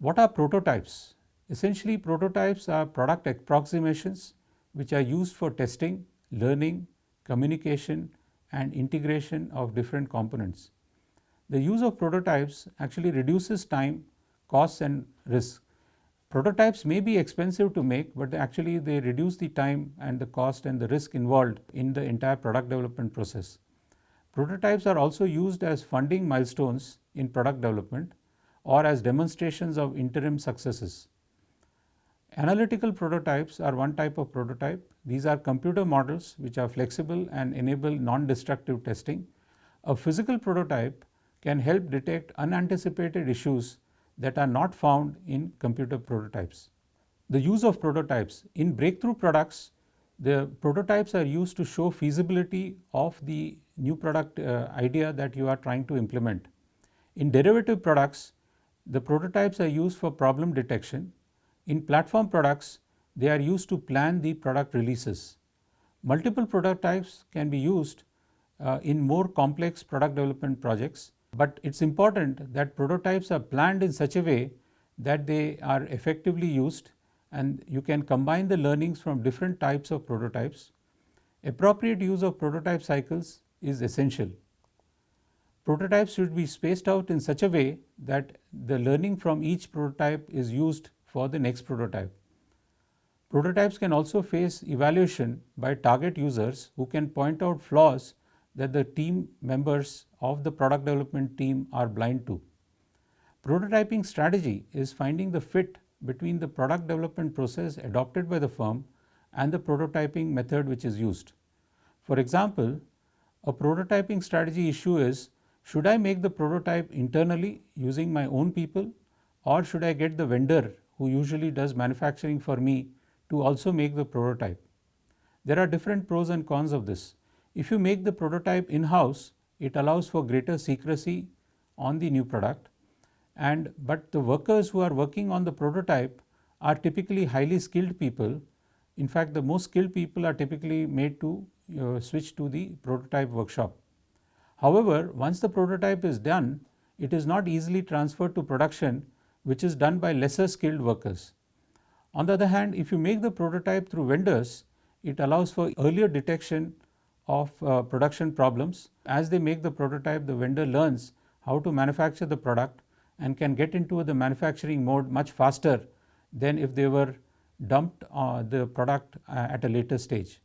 What are prototypes? Essentially, prototypes are product approximations which are used for testing, learning, communication and integration of different components. The use of prototypes actually reduces time, costs and risk. Prototypes may be expensive to make, but actually they reduce the time and the cost and the risk involved in the entire product development process. Prototypes are also used as funding milestones in product development or as demonstrations of interim successes. Analytical prototypes are one type of prototype. These are computer models which are flexible and enable non-destructive testing. A physical prototype can help detect unanticipated issues that are not found in computer prototypes. The use of prototypes. In breakthrough products, the prototypes are used to show feasibility of the new product idea that you are trying to implement. In derivative products, the prototypes are used for problem detection. In platform products, they are used to plan the product releases. Multiple prototypes can be used in more complex product development projects, but it's important that prototypes are planned in such a way that they are effectively used and you can combine the learnings from different types of prototypes. Appropriate use of prototype cycles is essential. Prototypes should be spaced out in such a way that the learning from each prototype is used for the next prototype. Prototypes can also face evaluation by target users who can point out flaws that the team members of the product development team are blind to. Prototyping strategy is finding the fit between the product development process adopted by the firm and the prototyping method which is used. For example, a prototyping strategy issue is, should I make the prototype internally using my own people, or should I get the vendor who usually does manufacturing for me to also make the prototype? There are different pros and cons of this. If you make the prototype in-house, it allows for greater secrecy on the new product, but the workers who are working on the prototype are typically highly skilled people. In fact, the most skilled people are typically made to switch to the prototype workshop. However, once the prototype is done, it is not easily transferred to production, which is done by lesser skilled workers. On the other hand, if you make the prototype through vendors, it allows for earlier detection of production problems. As they make the prototype, the vendor learns how to manufacture the product and can get into the manufacturing mode much faster than if they were dumped the product at a later stage.